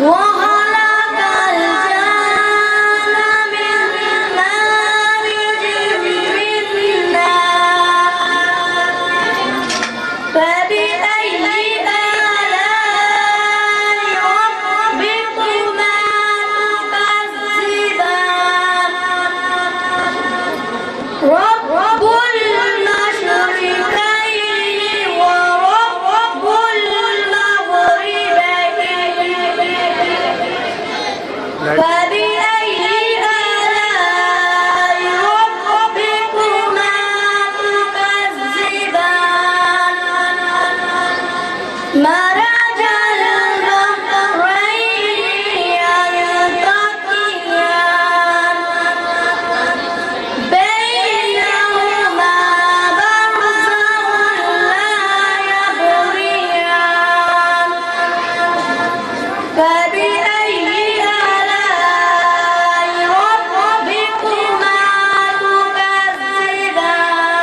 وخلق الجن من مارج من نار فبأي آلاء ربكما تكذبان رب المشرقين ورب المغربين فبأي آلاء ربكما تكذبان مرج البحرين يلتقيان بينهما برزخ لا يبغيان فبأي آلاء ربكما تكذبان